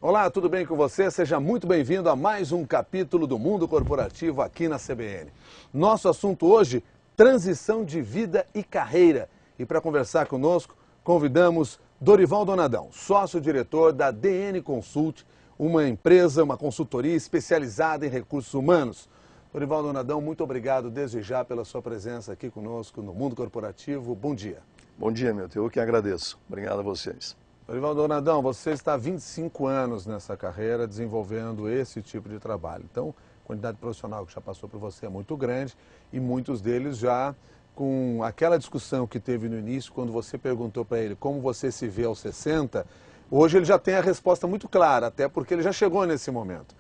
Olá, tudo bem com você? Seja muito bem-vindo a mais um capítulo do Mundo Corporativo aqui na CBN. Nosso assunto hoje, transição de vida e carreira. E para conversar conosco, convidamos Dorival Donadão, sócio-diretor da DN Consult, uma empresa, uma consultoria especializada em recursos humanos. Dorival Donadão, muito obrigado desde já pela sua presença aqui conosco no Mundo Corporativo. Bom dia. Bom dia, Milton. Eu que agradeço. Obrigado a vocês. Dorival Donadão, você está há 25 anos nessa carreira desenvolvendo esse tipo de trabalho. Então, a quantidade profissional que já passou por você é muito grande e muitos deles já com aquela discussão que teve no início, quando você perguntou para ele como você se vê aos 60, hoje ele já tem a resposta muito clara, até porque ele já chegou nesse momento.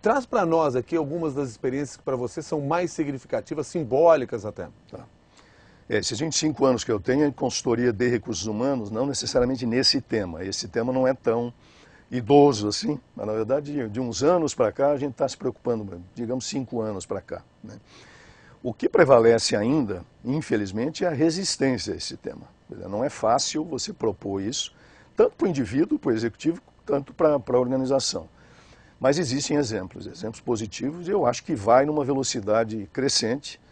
Traz para nós aqui algumas das experiências que para você são mais significativas, simbólicas até. Tá. Esses 25 anos que eu tenho em consultoria de recursos humanos, não necessariamente nesse tema. Esse tema não é tão idoso assim, mas na verdade de uns anos para cá a gente está se preocupando, digamos 5 anos para cá, né? O que prevalece ainda, infelizmente, é a resistência a esse tema. Não é fácil você propor isso, tanto para o indivíduo, para o executivo, tanto para a organização. Mas existem exemplos positivos, e eu acho que vai numa velocidade crescente.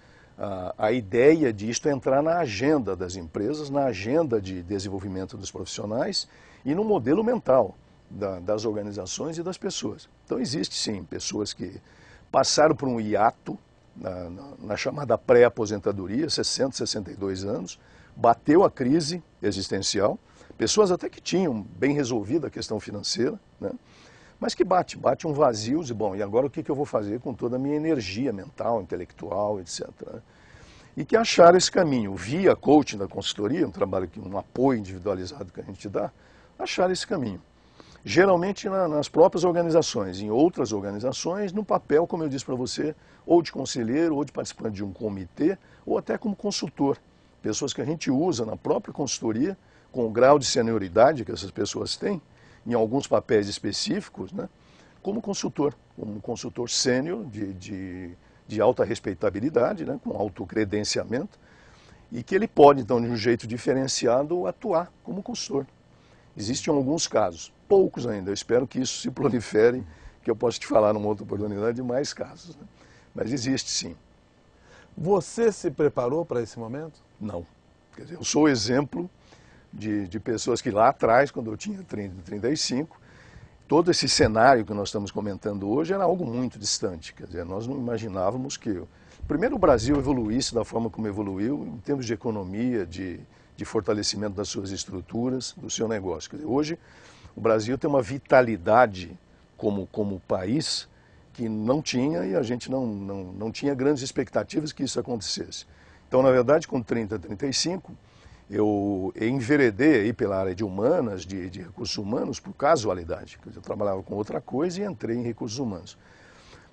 A ideia disto é entrar na agenda das empresas, na agenda de desenvolvimento dos profissionais e no modelo mental das organizações e das pessoas. Então existe sim pessoas que passaram por um hiato na chamada pré-aposentadoria, 60, 62 anos, bateu a crise existencial, pessoas até que tinham bem resolvida a questão financeira, né? Mas que bate um vazio de, bom, e agora o que eu vou fazer com toda a minha energia mental, intelectual, etc. E que acharam esse caminho, via coaching da consultoria, um apoio individualizado que a gente dá, acharam esse caminho. Geralmente nas próprias organizações, em outras organizações, no papel, como eu disse para você, ou de conselheiro, ou de participante de um comitê, ou até como consultor. Pessoas que a gente usa na própria consultoria, com o grau de senioridade que essas pessoas têm, em alguns papéis específicos, né, como consultor sênior de alta respeitabilidade, né, com alto credenciamento, e que ele pode, então, de um jeito diferenciado, atuar como consultor. Existem alguns casos, poucos ainda, eu espero que isso se prolifere, que eu possa te falar numa outra oportunidade de mais casos, né? Mas existe sim. Você se preparou para esse momento? Não. Quer dizer, eu sou exemplo de pessoas que lá atrás, quando eu tinha 30, 35, todo esse cenário que nós estamos comentando hoje era algo muito distante. Quer dizer, nós não imaginávamos que, primeiro, o Brasil evoluísse da forma como evoluiu, em termos de economia, de fortalecimento das suas estruturas, do seu negócio. Quer dizer, hoje, o Brasil tem uma vitalidade como país que não tinha, e a gente não tinha grandes expectativas que isso acontecesse. Então, na verdade, com 30, 35, eu enveredei aí pela área de humanas, de recursos humanos, por casualidade. Eu trabalhava com outra coisa e entrei em recursos humanos.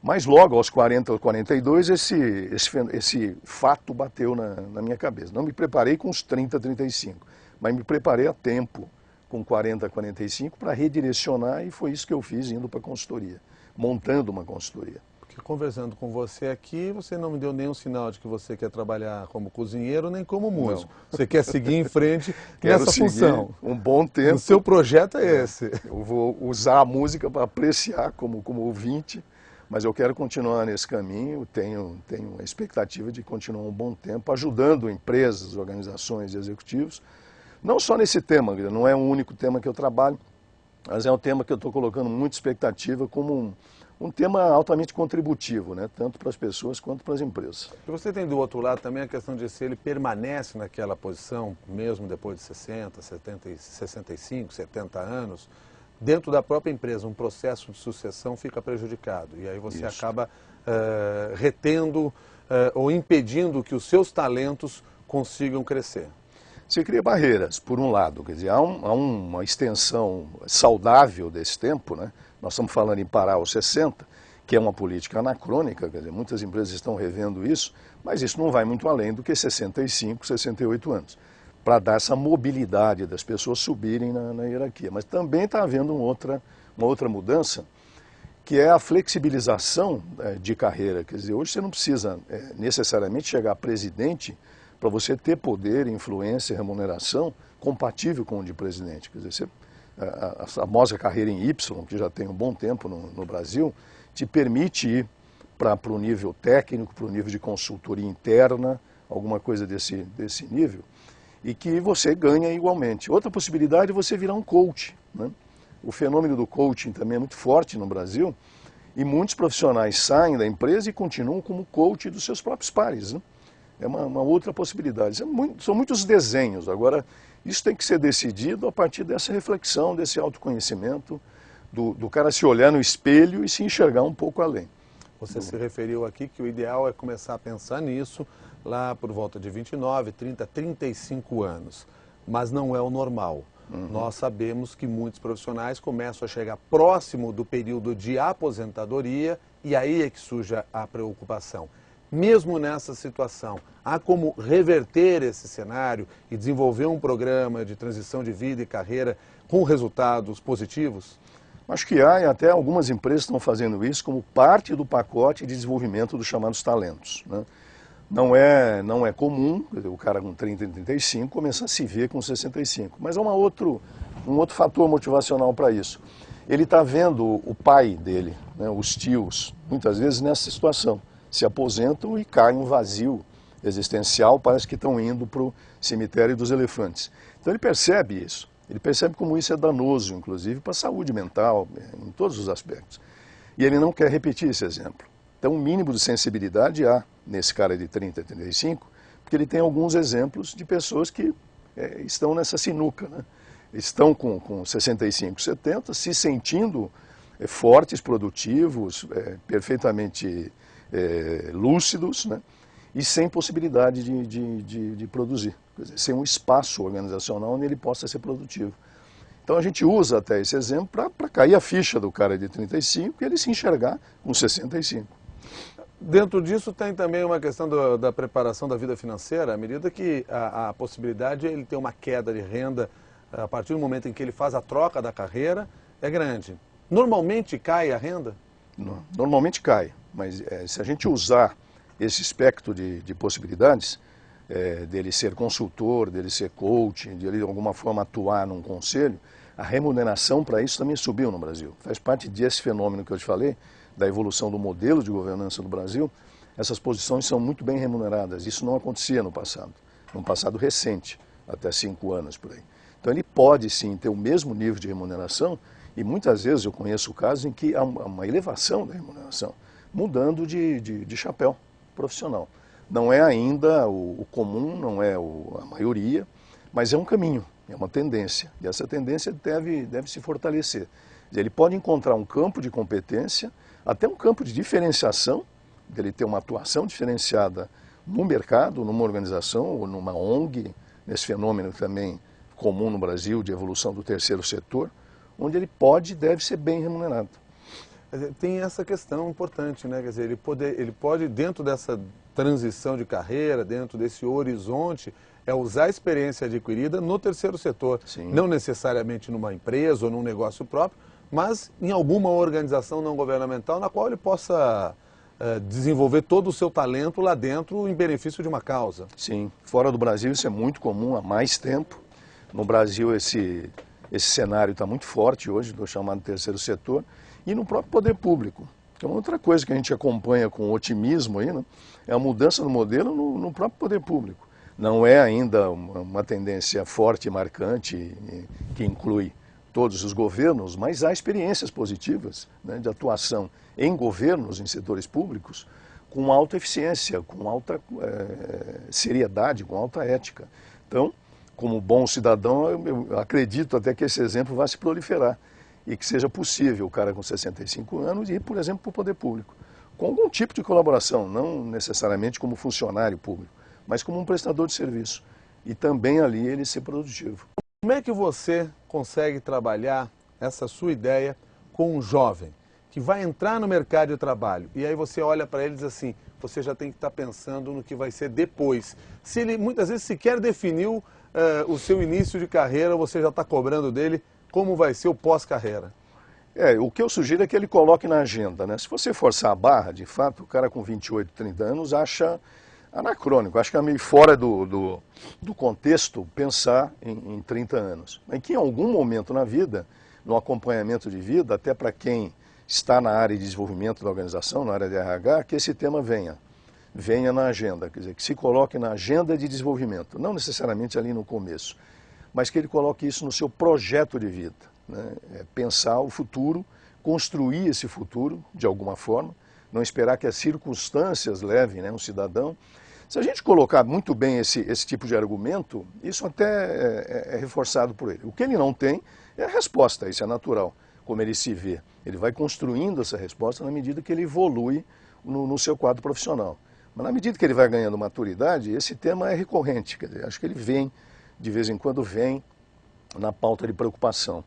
Mas logo, aos 40, aos 42, esse fato bateu na minha cabeça. Não me preparei com os 30, 35, mas me preparei a tempo, com 40, 45, para redirecionar, e foi isso que eu fiz indo para a consultoria, montando uma consultoria. Porque conversando com você aqui, você não me deu nenhum sinal de que você quer trabalhar como cozinheiro nem como músico. Não. Você quer seguir em frente nessa função. Um bom tempo. O seu projeto é esse. Eu vou usar a música para apreciar como ouvinte, mas eu quero continuar nesse caminho, tenho a expectativa de continuar um bom tempo, ajudando empresas, organizações e executivos, não só nesse tema, não é o único tema que eu trabalho, mas é um tema que eu estou colocando muita expectativa como um tema altamente contributivo, né? Tanto para as pessoas quanto para as empresas. E você tem do outro lado também a questão de se ele permanece naquela posição, mesmo depois de 60, 70, 65, 70 anos, dentro da própria empresa, um processo de sucessão fica prejudicado. E aí você acaba retendo ou impedindo que os seus talentos consigam crescer. Você cria barreiras, por um lado, quer dizer, há uma extensão saudável desse tempo, né? Nós estamos falando em parar aos 60, que é uma política anacrônica, quer dizer, muitas empresas estão revendo isso, mas isso não vai muito além do que 65, 68 anos, para dar essa mobilidade das pessoas subirem na hierarquia. Mas também está havendo uma outra mudança, que é a flexibilização de carreira. Quer dizer, hoje você não precisa necessariamente chegar a presidente para você ter poder, influência, remuneração compatível com o de presidente. Quer dizer, a famosa carreira em Y, que já tem um bom tempo no Brasil, te permite ir para o nível técnico, para o nível de consultoria interna, alguma coisa desse nível, e que você ganha igualmente. Outra possibilidade é você virar um coach, né? O fenômeno do coaching também é muito forte no Brasil, e muitos profissionais saem da empresa e continuam como coach dos seus próprios pares, né? É uma outra possibilidade. São muitos desenhos. Agora, isso tem que ser decidido a partir dessa reflexão, desse autoconhecimento, do cara se olhar no espelho e se enxergar um pouco além. Você se referiu aqui que o ideal é começar a pensar nisso lá por volta de 29, 30, 35 anos. Mas não é o normal. Nós sabemos que muitos profissionais começam a chegar próximo do período de aposentadoria e aí é que surge a preocupação. Mesmo nessa situação, há como reverter esse cenário e desenvolver um programa de transição de vida e carreira com resultados positivos? Acho que há, e até algumas empresas estão fazendo isso como parte do pacote de desenvolvimento dos chamados talentos, né? Não é comum o cara com 30, 35 começar a se ver com 65, mas há um outro fator motivacional para isso. Ele está vendo o pai dele, né, os tios, muitas vezes nessa situação. Se aposentam e caem um vazio existencial, parece que estão indo para o cemitério dos elefantes. Então ele percebe isso, ele percebe como isso é danoso, inclusive para a saúde mental, em todos os aspectos. E ele não quer repetir esse exemplo. Então, um mínimo de sensibilidade há nesse cara de 30, 35, porque ele tem alguns exemplos de pessoas que estão nessa sinuca, né? Estão com 65, 70, se sentindo fortes, produtivos, perfeitamente lúcidos, né? E sem possibilidade de produzir, quer dizer, sem um espaço organizacional onde ele possa ser produtivo. Então a gente usa até esse exemplo para cair a ficha do cara de 35 e ele se enxergar com 65. Dentro disso tem também uma questão da preparação da vida financeira, à medida que a possibilidade de ele ter uma queda de renda a partir do momento em que ele faz a troca da carreira é grande. Normalmente cai a renda? Normalmente cai, mas se a gente usar esse espectro de possibilidades, dele ser consultor, dele ser coach, de ele de alguma forma atuar num conselho, a remuneração para isso também subiu no Brasil. Faz parte desse fenômeno que eu te falei, da evolução do modelo de governança do Brasil. Essas posições são muito bem remuneradas. Isso não acontecia no passado recente, até 5 anos por aí. Então ele pode sim ter o mesmo nível de remuneração e muitas vezes eu conheço casos em que há uma elevação da remuneração, mudando de chapéu profissional. Não é ainda o comum, não é a maioria, mas é um caminho, é uma tendência. E essa tendência deve se fortalecer. Ele pode encontrar um campo de competência, até um campo de diferenciação, dele ter uma atuação diferenciada no mercado, numa organização ou numa ONG, nesse fenômeno também comum no Brasil de evolução do terceiro setor, onde ele pode e deve ser bem remunerado. Tem essa questão importante, né? Quer dizer, ele pode, dentro dessa transição de carreira, dentro desse horizonte, usar a experiência adquirida no terceiro setor. Sim. Não necessariamente numa empresa ou num negócio próprio, mas em alguma organização não governamental na qual ele possa desenvolver todo o seu talento lá dentro em benefício de uma causa. Sim, fora do Brasil isso é muito comum há mais tempo. No Brasil esse cenário está muito forte hoje, do chamado terceiro setor, e no próprio poder público. Que é uma outra coisa que a gente acompanha com otimismo aí, né? É a mudança do modelo no próprio poder público. Não é ainda uma tendência forte e marcante que inclui todos os governos, mas há experiências positivas, né, de atuação em governos, em setores públicos, com alta eficiência, com alta seriedade, com alta ética. Então, como bom cidadão, eu acredito até que esse exemplo vá se proliferar e que seja possível o cara com 65 anos ir, por exemplo, para o poder público, com algum tipo de colaboração, não necessariamente como funcionário público, mas como um prestador de serviço. E também ali ele ser produtivo. Como é que você consegue trabalhar essa sua ideia com um jovem que vai entrar no mercado de trabalho e aí você olha para ele e diz assim, você já tem que estar pensando no que vai ser depois. Se ele muitas vezes sequer definiu o seu início de carreira, você já está cobrando dele como vai ser o pós-carreira. O que eu sugiro é que ele coloque na agenda, né? Se você forçar a barra, de fato, o cara com 28, 30 anos acha anacrônico. Acho que é meio fora do contexto pensar em 30 anos. Mas que em algum momento na vida, no acompanhamento de vida, até para quem está na área de desenvolvimento da organização, na área de RH, que esse tema venha na agenda, quer dizer, que se coloque na agenda de desenvolvimento, não necessariamente ali no começo, mas que ele coloque isso no seu projeto de vida, né? Pensar o futuro, construir esse futuro de alguma forma, não esperar que as circunstâncias levem, né, um cidadão. Se a gente colocar muito bem esse tipo de argumento, isso até é reforçado por ele. O que ele não tem é a resposta, isso é natural, como ele se vê. Ele vai construindo essa resposta na medida que ele evolui no seu quadro profissional. Mas na medida que ele vai ganhando maturidade, esse tema é recorrente, quer dizer, acho que ele vem, de vez em quando vem na pauta de preocupação.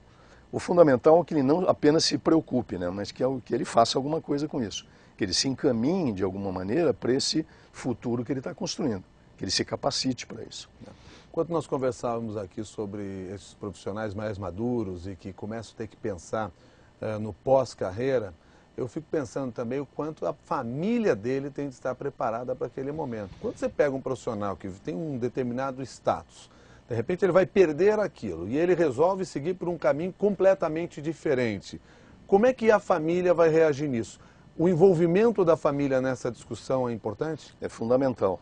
O fundamental é que ele não apenas se preocupe, né, mas que ele faça alguma coisa com isso, que ele se encaminhe de alguma maneira para esse futuro que ele está construindo, que ele se capacite para isso. Enquanto nós conversávamos aqui sobre esses profissionais mais maduros e que começam a ter que pensar no pós-carreira, eu fico pensando também o quanto a família dele tem de estar preparada para aquele momento. Quando você pega um profissional que tem um determinado status, de repente ele vai perder aquilo e ele resolve seguir por um caminho completamente diferente. Como é que a família vai reagir nisso? O envolvimento da família nessa discussão é importante? É fundamental.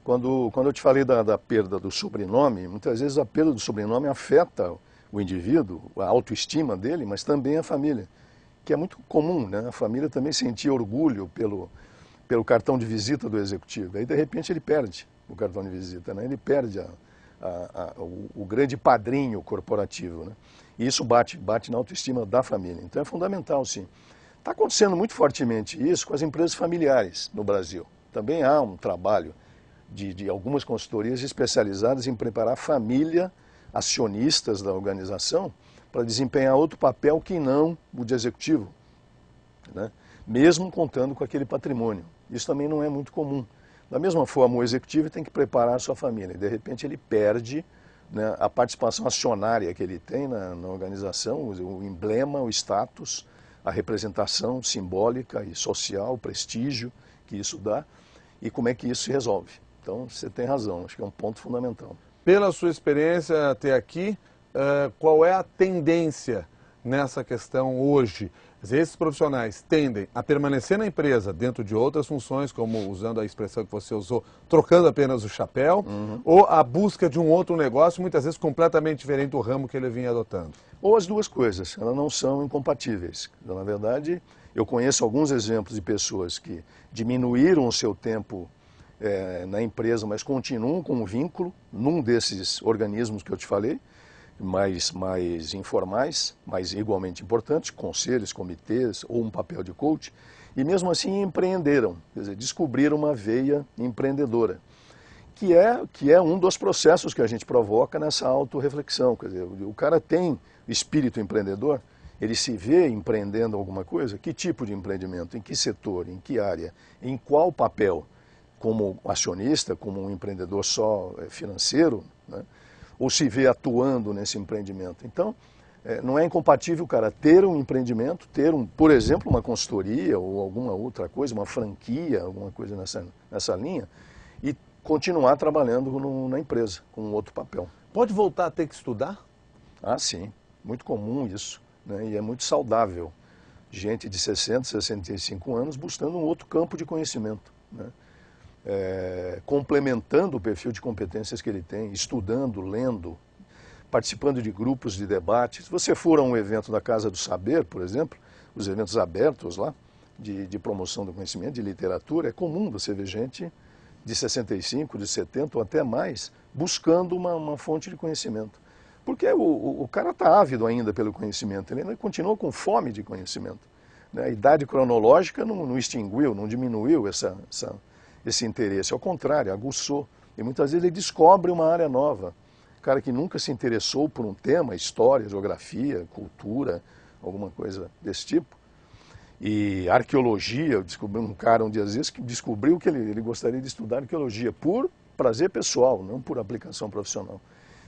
Quando eu te falei da perda do sobrenome, muitas vezes a perda do sobrenome afeta o indivíduo, a autoestima dele, mas também a família, que é muito comum, né? A família também sentir orgulho pelo cartão de visita do executivo. Aí, de repente, ele perde o cartão de visita, né? Ele perde o grande padrinho corporativo, né? E isso bate na autoestima da família. Então é fundamental, sim. Está acontecendo muito fortemente isso com as empresas familiares no Brasil. Também há um trabalho de algumas consultorias especializadas em preparar a família, acionistas da organização, para desempenhar outro papel que não o de executivo, né? Mesmo contando com aquele patrimônio. Isso também não é muito comum. Da mesma forma, o executivo tem que preparar a sua família. E, de repente, ele perde, né, a participação acionária que ele tem na organização, o emblema, o status, a representação simbólica e social, o prestígio que isso dá e como é que isso se resolve. Então, você tem razão, acho que é um ponto fundamental. Pela sua experiência até aqui, qual é a tendência nessa questão hoje? Quer dizer, esses profissionais tendem a permanecer na empresa dentro de outras funções, como usando a expressão que você usou, trocando apenas o chapéu, ou a busca de um outro negócio, muitas vezes completamente diferente do ramo que ele vinha adotando? Ou as duas coisas, elas não são incompatíveis. Então, na verdade, eu conheço alguns exemplos de pessoas que diminuíram o seu tempo na empresa, mas continuam com um vínculo num desses organismos que eu te falei, mais informais, mas igualmente importantes, conselhos, comitês ou um papel de coach, e mesmo assim empreenderam, quer dizer, descobriram uma veia empreendedora, que é um dos processos que a gente provoca nessa autorreflexão. Quer dizer, o cara tem espírito empreendedor, ele se vê empreendendo alguma coisa, que tipo de empreendimento, em que setor, em que área, em qual papel, como acionista, como um empreendedor só financeiro, né? Ou se vê atuando nesse empreendimento. Então, não é incompatível o cara ter um empreendimento, ter, por exemplo, uma consultoria ou alguma outra coisa, uma franquia, alguma coisa nessa linha, e continuar trabalhando na empresa, com outro papel. Pode voltar a ter que estudar? Ah, sim. Muito comum isso, né? E é muito saudável. Gente de 60, 65 anos buscando um outro campo de conhecimento, né? Complementando o perfil de competências que ele tem, estudando, lendo, participando de grupos de debate. Se você for a um evento da Casa do Saber, por exemplo, os eventos abertos lá, de promoção do conhecimento, de literatura, é comum você ver gente de 65, de 70 ou até mais, buscando uma fonte de conhecimento. Porque o cara está ávido ainda pelo conhecimento, ele ainda continua com fome de conhecimento, né? A idade cronológica não extinguiu, não diminuiu esse interesse, ao contrário, aguçou. E muitas vezes ele descobre uma área nova. O cara que nunca se interessou por um tema, história, geografia, cultura, alguma coisa desse tipo. E arqueologia, eu descobri um cara um dia desses que descobriu que ele gostaria de estudar arqueologia por prazer pessoal, não por aplicação profissional.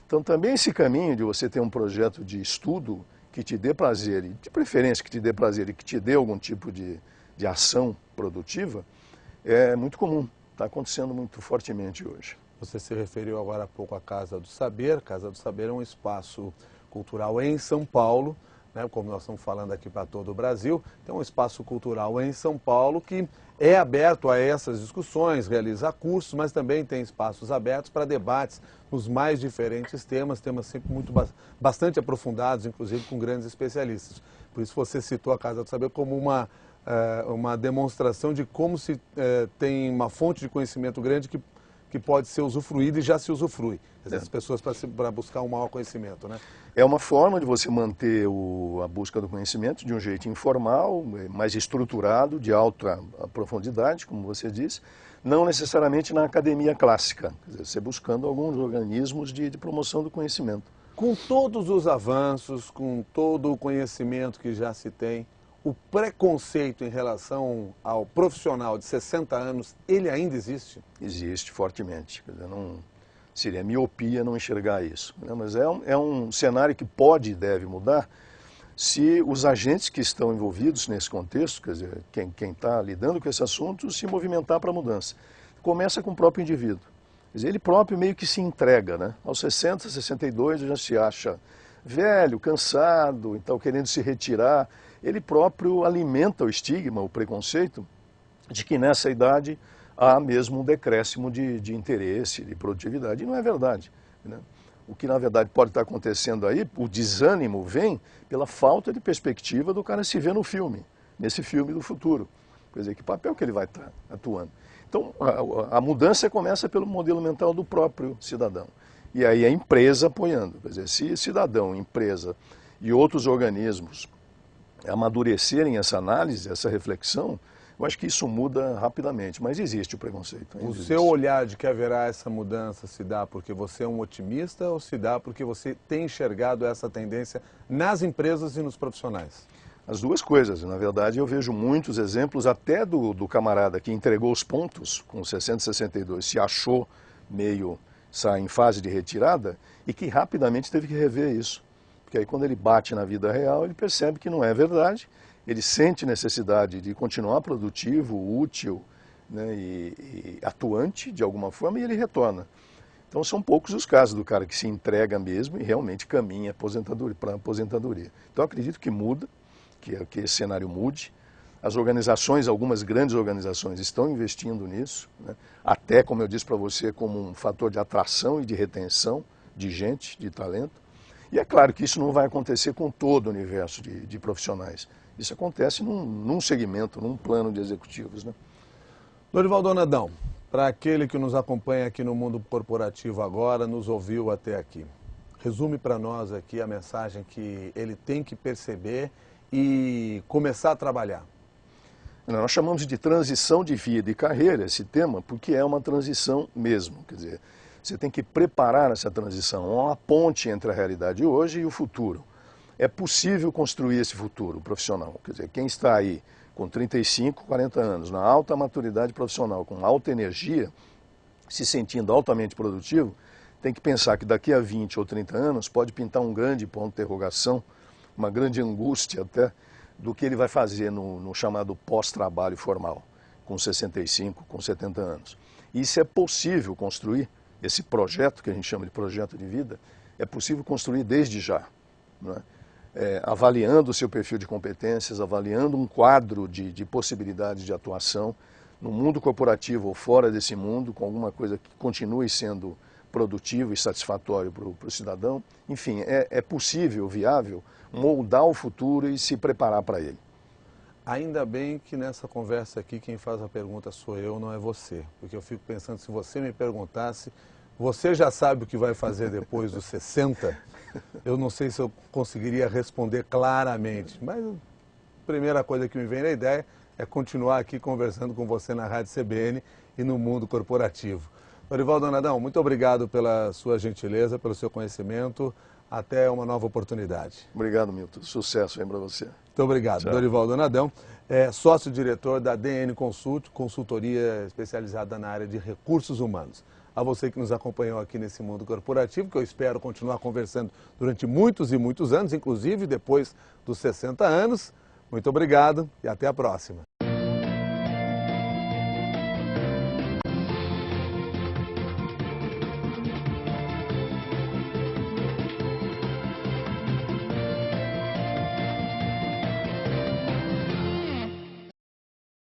Então também esse caminho de você ter um projeto de estudo que te dê prazer, e de preferência que te dê prazer e que te dê algum tipo de ação produtiva, é muito comum. Está acontecendo muito fortemente hoje. Você se referiu agora há pouco à Casa do Saber. Casa do Saber é um espaço cultural em São Paulo, né, como nós estamos falando aqui para todo o Brasil. Tem um espaço cultural em São Paulo que é aberto a essas discussões, realiza cursos, mas também tem espaços abertos para debates nos mais diferentes temas sempre bastante aprofundados, inclusive com grandes especialistas. Por isso você citou a Casa do Saber como uma demonstração de como se tem uma fonte de conhecimento grande que pode ser usufruída e já se usufrui. As pessoas para buscar um maior conhecimento, né? É uma forma de você manter a busca do conhecimento de um jeito informal, mais estruturado, de alta profundidade, como você disse, não necessariamente na academia clássica, quer dizer, você buscando alguns organismos de promoção do conhecimento. Com todos os avanços, com todo o conhecimento que já se tem, o preconceito em relação ao profissional de 60 anos, ele ainda existe? Existe fortemente. Quer dizer, seria miopia não enxergar isso, né? Mas é um cenário que pode e deve mudar se os agentes que estão envolvidos nesse contexto, quer dizer, quem está lidando com esse assunto, se movimentar para a mudança. Começa com o próprio indivíduo. Quer dizer, ele próprio meio que se entrega, né? Aos 60, 62 já se acha velho, cansado, então querendo se retirar. Ele próprio alimenta o estigma, o preconceito, de que nessa idade há mesmo um decréscimo de interesse, de produtividade. E não é verdade, né? O que na verdade pode estar acontecendo aí, o desânimo vem pela falta de perspectiva do cara se ver no filme, nesse filme do futuro. Quer dizer, que papel que ele vai estar atuando. Então, a mudança começa pelo modelo mental do próprio cidadão. E aí a empresa apoiando. Quer dizer, se cidadão, empresa e outros organismos amadurecerem essa análise, essa reflexão, eu acho que isso muda rapidamente, mas existe o preconceito. O seu olhar de que haverá essa mudança se dá porque você é um otimista ou se dá porque você tem enxergado essa tendência nas empresas e nos profissionais? As duas coisas. Na verdade, eu vejo muitos exemplos, até do camarada que entregou os pontos com 60, 62, se achou meio em fase de retirada e que rapidamente teve que rever isso. Porque aí quando ele bate na vida real, ele percebe que não é verdade, ele sente necessidade de continuar produtivo, útil, né, e atuante de alguma forma, e ele retorna. Então são poucos os casos do cara que se entrega mesmo e realmente caminha para a aposentadoria. Então eu acredito que muda, que esse cenário mude. As organizações, algumas grandes organizações estão investindo nisso, né, até, como eu disse para você, como um fator de atração e de retenção de gente, de talento. E é claro que isso não vai acontecer com todo o universo de profissionais. Isso acontece num segmento, num plano de executivos, né? Lorival Donadão, para aquele que nos acompanha aqui no mundo corporativo agora, nos ouviu até aqui, resume para nós aqui a mensagem que ele tem que perceber e começar a trabalhar. Nós chamamos de transição de vida e carreira esse tema, porque é uma transição mesmo. Quer dizer, você tem que preparar essa transição, uma ponte entre a realidade de hoje e o futuro. É possível construir esse futuro profissional. Quer dizer, quem está aí com 35, 40 anos, na alta maturidade profissional, com alta energia, se sentindo altamente produtivo, tem que pensar que daqui a 20 ou 30 anos pode pintar um grande ponto de interrogação, uma grande angústia até, do que ele vai fazer no chamado pós-trabalho formal, com 65, com 70 anos. E isso é possível construir, esse projeto, que a gente chama de projeto de vida, é possível construir desde já, não é? Avaliando o seu perfil de competências, avaliando um quadro de possibilidades de atuação no mundo corporativo ou fora desse mundo, com alguma coisa que continue sendo produtivo e satisfatório para o cidadão. Enfim, é possível, viável, moldar o futuro e se preparar para ele. Ainda bem que nessa conversa aqui quem faz a pergunta sou eu, não é você. Porque eu fico pensando, se você me perguntasse, você já sabe o que vai fazer depois dos 60? Eu não sei se eu conseguiria responder claramente, mas a primeira coisa que me vem na ideia é continuar aqui conversando com você na Rádio CBN e no mundo corporativo. Lorival Donadão, muito obrigado pela sua gentileza, pelo seu conhecimento. Até uma nova oportunidade. Obrigado, Milton. Sucesso aí para você. Muito obrigado. Tchau. Lorival Donadão é sócio-diretor da DN Consult, consultoria especializada na área de recursos humanos. A você que nos acompanhou aqui nesse mundo corporativo, que eu espero continuar conversando durante muitos e muitos anos, inclusive depois dos 60 anos. Muito obrigado e até a próxima.